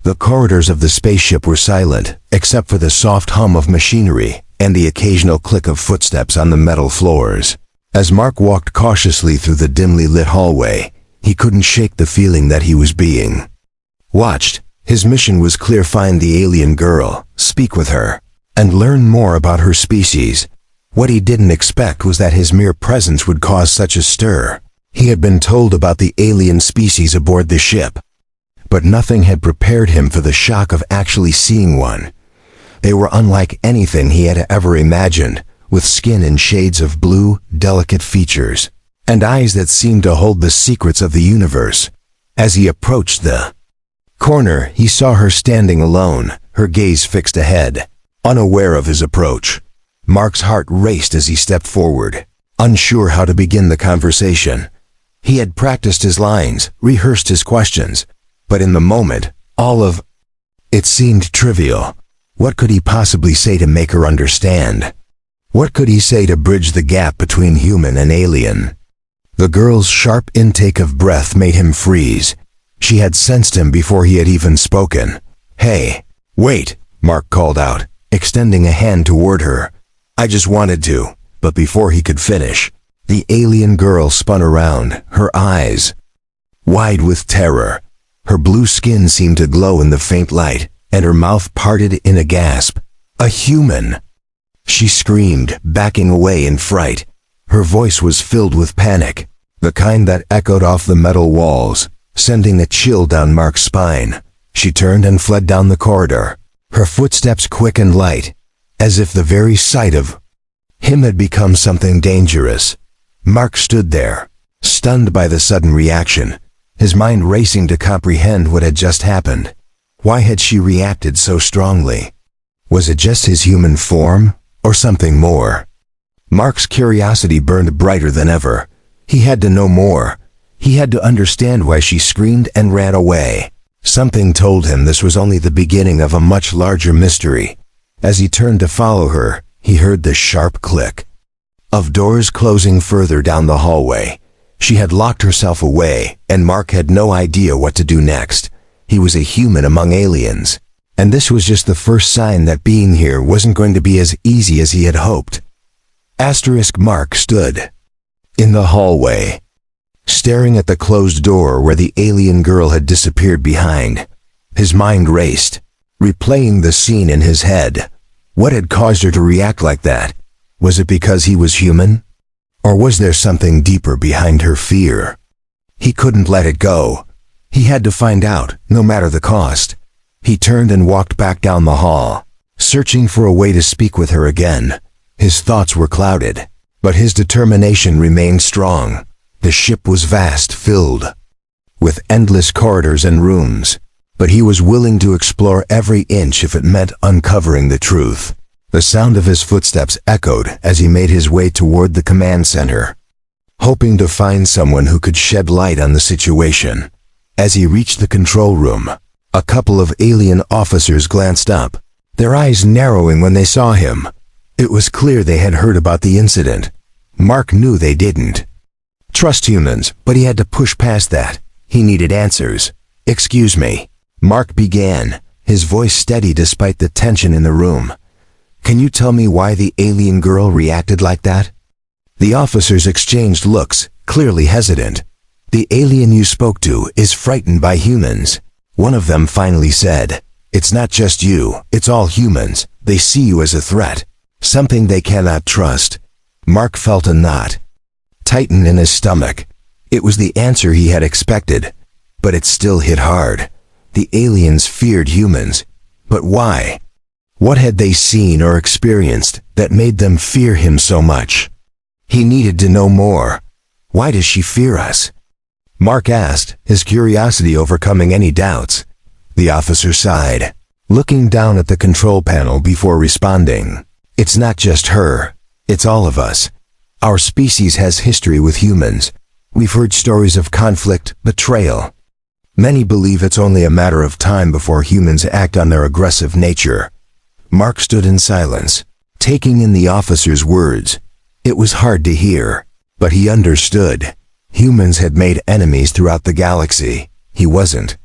The corridors of the spaceship were silent, except for the soft hum of machinery and the occasional click of footsteps on the metal floors. As Mark walked cautiously through the dimly lit hallway, he couldn't shake the feeling that he was being watched. His mission was clear: find the alien girl, speak with her, and learn more about her species. What he didn't expect was that his mere presence would cause such a stir. He had been told about the alien species aboard the ship, but nothing had prepared him for the shock of actually seeing one. They were unlike anything he had ever imagined, with skin in shades of blue, delicate features, and eyes that seemed to hold the secrets of the universe. As he approached the corner, he saw her standing alone, her gaze fixed ahead, unaware of his approach. Mark's heart raced as he stepped forward, unsure how to begin the conversation. He had practiced his lines, rehearsed his questions, but in the moment, all of it seemed trivial. What could he possibly say to make her understand? What could he say to bridge the gap between human and alien? The girl's sharp intake of breath made him freeze. She had sensed him before he had even spoken. "Hey, wait," Mark called out, extending a hand toward her. "I just wanted to," but before he could finish, the alien girl spun around, her eyes wide with terror. Her blue skin seemed to glow in the faint light, and her mouth parted in a gasp. "A human!" She screamed, backing away in fright. Her voice was filled with panic, the kind that echoed off the metal walls, sending a chill down Mark's spine. She turned and fled down the corridor, her footsteps quick and light, as if the very sight of him had become something dangerous. Mark stood there, stunned by the sudden reaction, his mind racing to comprehend what had just happened. Why had she reacted so strongly? Was it just his human form, or something more? Mark's curiosity burned brighter than ever. He had to know more. He had to understand why she screamed and ran away. Something told him this was only the beginning of a much larger mystery. As he turned to follow her, he heard the sharp click of doors closing further down the hallway. She had locked herself away, and Mark had no idea what to do next. He was a human among aliens, and this was just the first sign that being here wasn't going to be as easy as he had hoped. Mark stood in the hallway, staring at the closed door where the alien girl had disappeared behind. His mind raced, replaying the scene in his head. What had caused her to react like that? Was it because he was human? Or was there something deeper behind her fear? He couldn't let it go. He had to find out, no matter the cost. He turned and walked back down the hall, searching for a way to speak with her again. His thoughts were clouded, but his determination remained strong. The ship was vast, filled with endless corridors and rooms, but he was willing to explore every inch if it meant uncovering the truth. The sound of his footsteps echoed as he made his way toward the command center, hoping to find someone who could shed light on the situation. As he reached the control room, a couple of alien officers glanced up, their eyes narrowing when they saw him. It was clear they had heard about the incident. Mark knew they didn't trust humans, but he had to push past that. He needed answers. "Excuse me," Mark began, his voice steady despite the tension in the room. "Can you tell me why the alien girl reacted like that?" The officers exchanged looks, clearly hesitant. "The alien you spoke to is frightened by humans," one of them finally said. "It's not just you, it's all humans. They see you as a threat, something they cannot trust." Mark felt a knot tighten in his stomach. It was the answer he had expected, but it still hit hard. The aliens feared humans, but why? What had they seen or experienced that made them fear him so much? He needed to know more. "Why does she fear us?" Mark asked, his curiosity overcoming any doubts. The officer sighed, looking down at the control panel before responding. "It's not just her, it's all of us. Our species has history with humans. We've heard stories of conflict, betrayal. Many believe it's only a matter of time before humans act on their aggressive nature." Mark stood in silence, taking in the officer's words. It was hard to hear, but he understood. Humans had made enemies throughout the galaxy. He wasn't.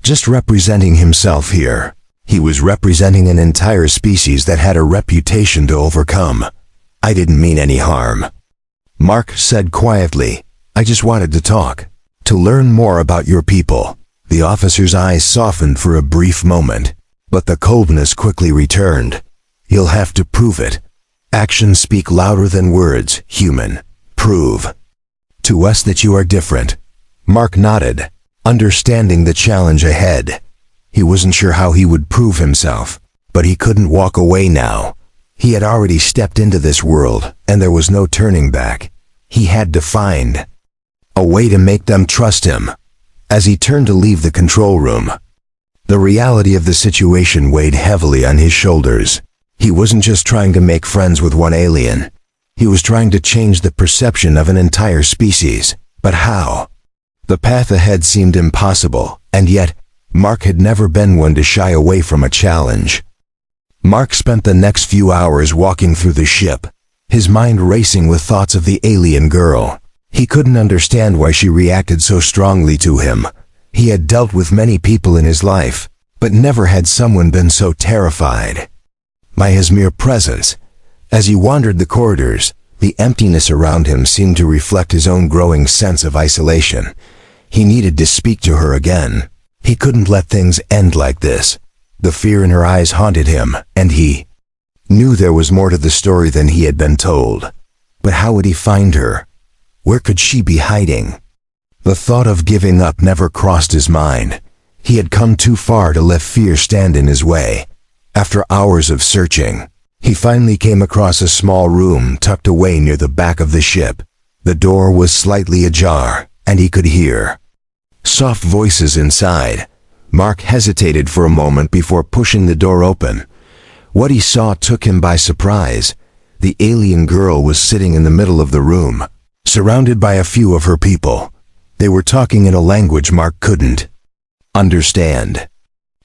just representing himself here. He was representing an entire species that had a reputation to overcome. I didn't mean any harm. Mark said quietly, I just wanted to talk, to learn more about your people. The officer's eyes softened for a brief moment, but the coldness quickly returned. You'll have to prove it. Actions speak louder than words, human. Prove to us that you are different. Mark nodded, understanding the challenge ahead. He wasn't sure how he would prove himself, but he couldn't walk away now. He had already stepped into this world, and there was no turning back. He had to find a way to make them trust him. As he turned to leave the control room, the reality of the situation weighed heavily on his shoulders. He wasn't just trying to make friends with one alien. He was trying to change the perception of an entire species. But how? The path ahead seemed impossible, and yet, Mark had never been one to shy away from a challenge. Mark spent the next few hours walking through the ship, his mind racing with thoughts of the alien girl. He couldn't understand why she reacted so strongly to him. He had dealt with many people in his life, but never had someone been so terrified by his mere presence. As he wandered the corridors, the emptiness around him seemed to reflect his own growing sense of isolation. He needed to speak to her again. He couldn't let things end like this. The fear in her eyes haunted him, and he knew there was more to the story than he had been told. But how would he find her? Where could she be hiding? The thought of giving up never crossed his mind. He had come too far to let fear stand in his way. After hours of searching, he finally came across a small room tucked away near the back of the ship. The door was slightly ajar, and he could hear soft voices inside. Mark hesitated for a moment before pushing the door open. What he saw took him by surprise. The alien girl was sitting in the middle of the room, surrounded by a few of her people. They were talking in a language Mark couldn't understand.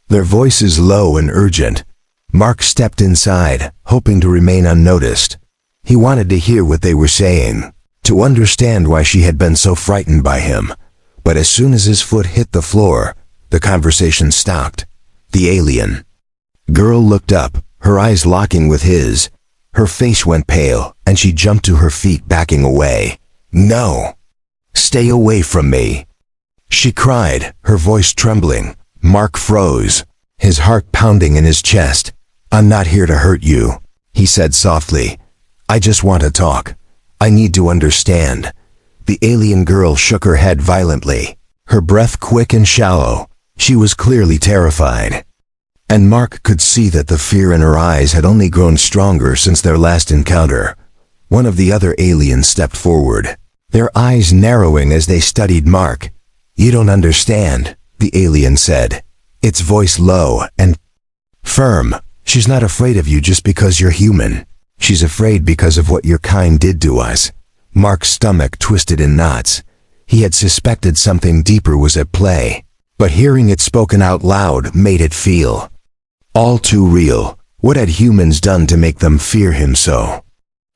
Their voices low and urgent. Mark stepped inside, hoping to remain unnoticed. He wanted to hear what they were saying, to understand why she had been so frightened by him. But as soon as his foot hit the floor, the conversation stopped. The alien girl looked up, her eyes locking with his. Her face went pale, and she jumped to her feet, backing away. No! Stay away from me! She cried, her voice trembling. Mark froze, his heart pounding in his chest. I'm not here to hurt you, he said softly. I just want to talk. I need to understand. The alien girl shook her head violently, her breath quick and shallow. She was clearly terrified. And Mark could see that the fear in her eyes had only grown stronger since their last encounter. One of the other aliens stepped forward, their eyes narrowing as they studied Mark. You don't understand, the alien said, its voice low and firm. She's not afraid of you just because you're human. She's afraid because of what your kind did to us. Mark's stomach twisted in knots. He had suspected something deeper was at play, but hearing it spoken out loud made it feel all too real. What had humans done to make them fear him so?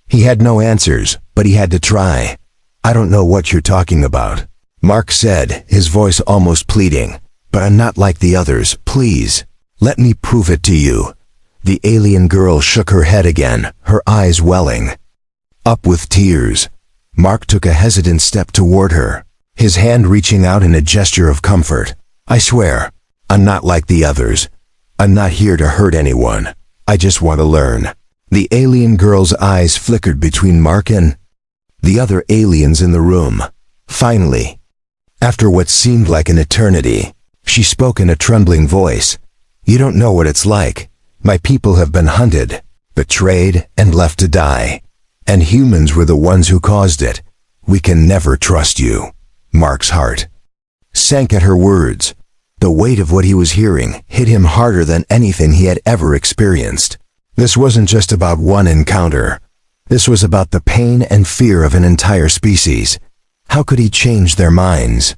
He had no answers, but he had to try. I don't know what you're talking about, Mark said, his voice almost pleading. But I'm not like the others. Please, let me prove it to you. The alien girl shook her head again, her eyes welling up with tears. Mark took a hesitant step toward her, his hand reaching out in a gesture of comfort. I swear, I'm not like the others. I'm not here to hurt anyone. I just want to learn. The alien girl's eyes flickered between Mark and the other aliens in the room. Finally, after what seemed like an eternity, she spoke in a trembling voice. You don't know what it's like. My people have been hunted, betrayed, and left to die. And humans were the ones who caused it. We can never trust you. Mark's heart sank at her words. The weight of what he was hearing hit him harder than anything he had ever experienced. This wasn't just about one encounter. This was about the pain and fear of an entire species. How could he change their minds?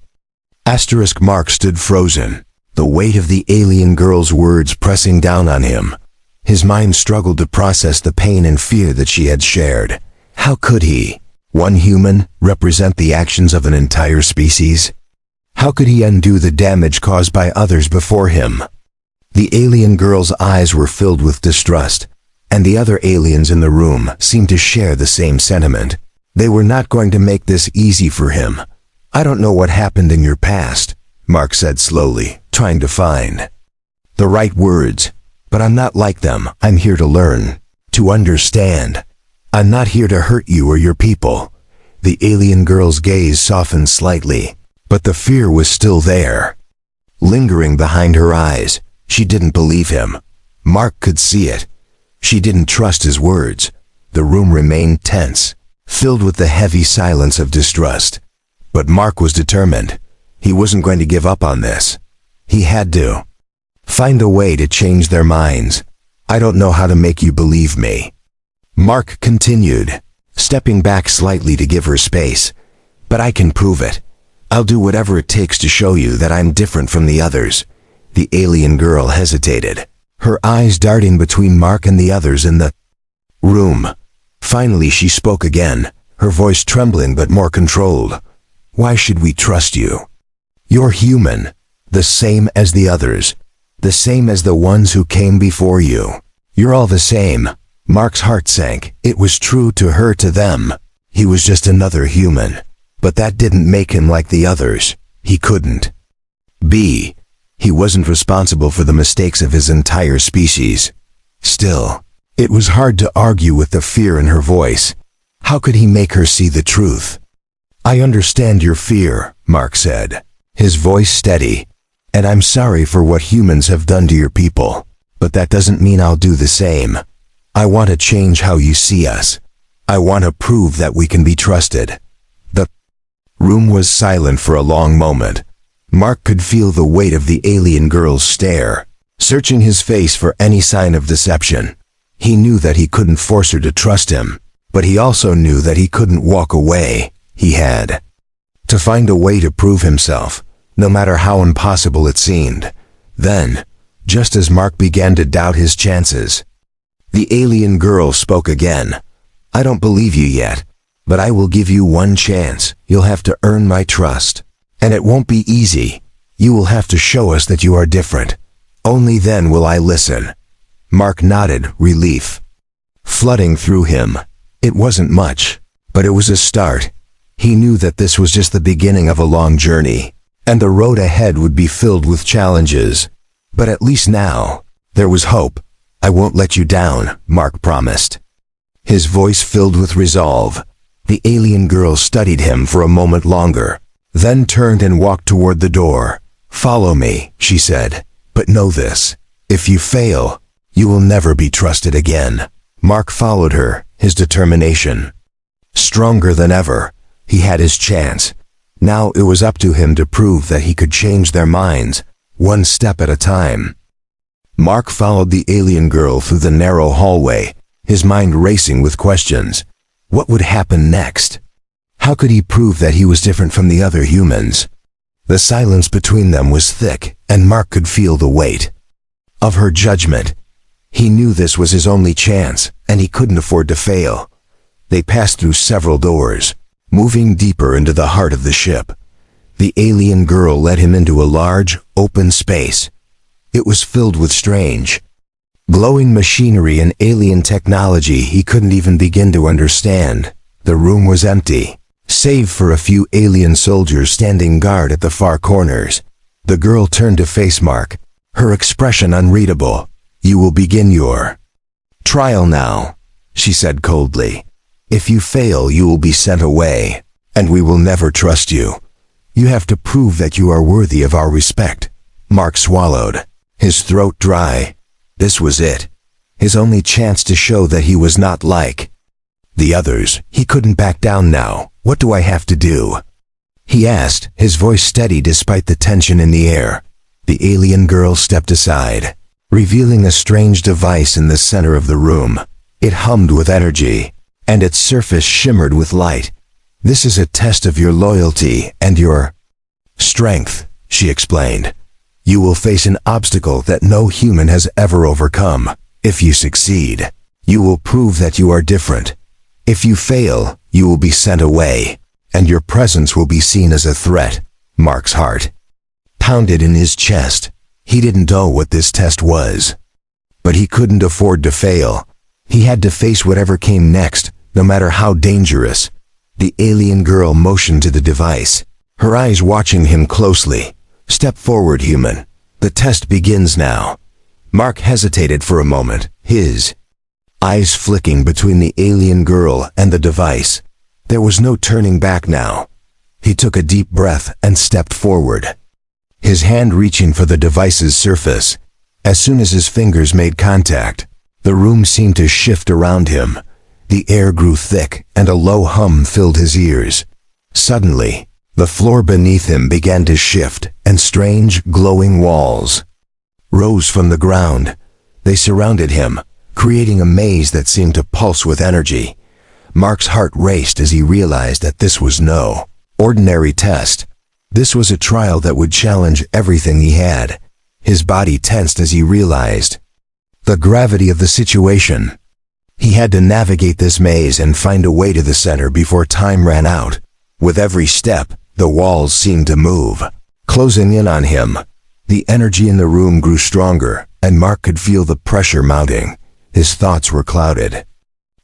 Mark stood frozen, the weight of the alien girl's words pressing down on him. His mind struggled to process the pain and fear that she had shared. How could he, one human, represent the actions of an entire species? How could he undo the damage caused by others before him? The alien girl's eyes were filled with distrust, and the other aliens in the room seemed to share the same sentiment. They were not going to make this easy for him. I don't know what happened in your past, Mark said slowly, trying to find the right words. But I'm not like them. I'm here to learn, to understand. I'm not here to hurt you or your people. The alien girl's gaze softened slightly, but the fear was still there. Lingering behind her eyes, she didn't believe him. Mark could see it. She didn't trust his words. The room remained tense, filled with the heavy silence of distrust. But Mark was determined. He wasn't going to give up on this. He had to find a way to change their minds. I don't know how to make you believe me, Mark continued, stepping back slightly to give her space. But I can prove it. I'll do whatever it takes to show you that I'm different from the others. The alien girl hesitated, her eyes darting between Mark and the others in the room. Finally she spoke again, her voice trembling but more controlled. Why should we trust you? You're human, the same as the others, the same as the ones who came before you. You're all the same. Mark's heart sank. It was true to her, to them. He was just another human. But that didn't make him like the others. He couldn't be. He wasn't responsible for the mistakes of his entire species. Still, it was hard to argue with the fear in her voice. How could he make her see the truth? I understand your fear, Mark said, his voice steady. And I'm sorry for what humans have done to your people. But that doesn't mean I'll do the same. I want to change how you see us. I want to prove that we can be trusted. The room was silent for a long moment. Mark could feel the weight of the alien girl's stare, searching his face for any sign of deception. He knew that he couldn't force her to trust him, but he also knew that he couldn't walk away. He had to find a way to prove himself, no matter how impossible it seemed. Then, just as Mark began to doubt his chances, the alien girl spoke again. I don't believe you yet, but I will give you one chance. You'll have to earn my trust. And it won't be easy. You will have to show us that you are different. Only then will I listen. Mark nodded, relief flooding through him. It wasn't much, but it was a start. He knew that this was just the beginning of a long journey, and the road ahead would be filled with challenges. But at least now, there was hope. I won't let you down, Mark promised, his voice filled with resolve. The alien girl studied him for a moment longer, then turned and walked toward the door. Follow me, she said, but know this. If you fail, you will never be trusted again. Mark followed her, his determination stronger than ever. He had his chance. Now it was up to him to prove that he could change their minds, one step at a time. Mark followed the alien girl through the narrow hallway, his mind racing with questions. What would happen next? How could he prove that he was different from the other humans? The silence between them was thick, and Mark could feel the weight of her judgment. He knew this was his only chance, and he couldn't afford to fail. They passed through several doors, moving deeper into the heart of the ship. The alien girl led him into a large, open space. It was filled with strange, glowing machinery and alien technology he couldn't even begin to understand. The room was empty, save for a few alien soldiers standing guard at the far corners. The girl turned to face Mark, her expression unreadable. You will begin your trial now, she said coldly. If you fail, you will be sent away, and we will never trust you. You have to prove that you are worthy of our respect. Mark swallowed, his throat dry. This was it, his only chance to show that he was not like the others. He couldn't back down now. What do I have to do? He asked, his voice steady despite the tension in the air. The alien girl stepped aside, revealing a strange device in the center of the room. It hummed with energy, and its surface shimmered with light. This is a test of your loyalty and your strength, she explained. You will face an obstacle that no human has ever overcome. If you succeed, you will prove that you are different. If you fail, you will be sent away, and your presence will be seen as a threat. Mark's heart pounded in his chest. He didn't know what this test was, but he couldn't afford to fail. He had to face whatever came next, no matter how dangerous. The alien girl motioned to the device, her eyes watching him closely. "Step forward, human. The test begins now." Mark hesitated for a moment, his eyes flicking between the alien girl and the device. There was no turning back now. He took a deep breath and stepped forward, his hand reaching for the device's surface. As soon as his fingers made contact, the room seemed to shift around him. The air grew thick and a low hum filled his ears. Suddenly, the floor beneath him began to shift, and strange, glowing walls rose from the ground. They surrounded him, creating a maze that seemed to pulse with energy. Mark's heart raced as he realized that this was no ordinary test. This was a trial that would challenge everything he had. His body tensed as he realized the gravity of the situation. He had to navigate this maze and find a way to the center before time ran out. With every step, the walls seemed to move, closing in on him. The energy in the room grew stronger, and Mark could feel the pressure mounting. His thoughts were clouded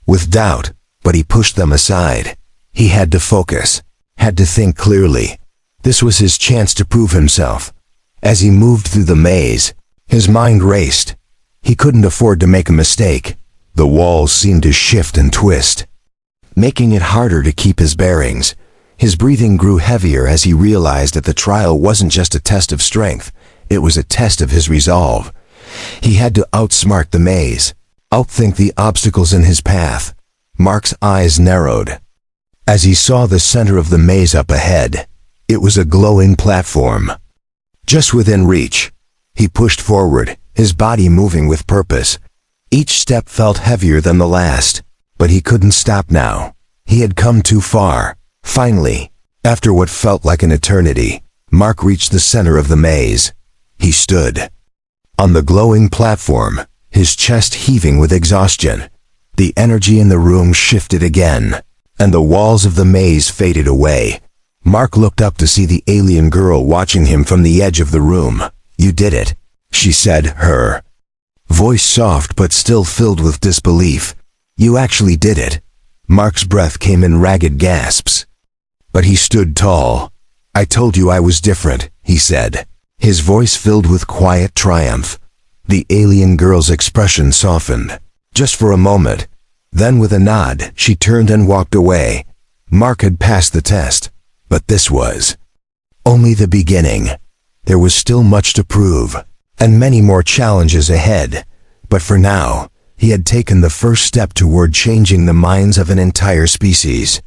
with doubt, but he pushed them aside. He had to focus, had to think clearly. This was his chance to prove himself. As he moved through the maze, his mind raced. He couldn't afford to make a mistake. The walls seemed to shift and twist, making it harder to keep his bearings. His breathing grew heavier as he realized that the trial wasn't just a test of strength, it was a test of his resolve. He had to outsmart the maze, outthink the obstacles in his path. Mark's eyes narrowed as he saw the center of the maze up ahead. It was a glowing platform, just within reach. He pushed forward, his body moving with purpose. Each step felt heavier than the last, but he couldn't stop now. He had come too far. Finally, after what felt like an eternity, Mark reached the center of the maze. He stood on the glowing platform, his chest heaving with exhaustion. The energy in the room shifted again, and the walls of the maze faded away. Mark looked up to see the alien girl watching him from the edge of the room. "You did it," she said, her voice soft but still filled with disbelief. "You actually did it." Mark's breath came in ragged gasps, but he stood tall. "I told you I was different," he said, his voice filled with quiet triumph. The alien girl's expression softened, just for a moment. Then with a nod, she turned and walked away. Mark had passed the test, but this was only the beginning. There was still much to prove, and many more challenges ahead. But for now, he had taken the first step toward changing the minds of an entire species.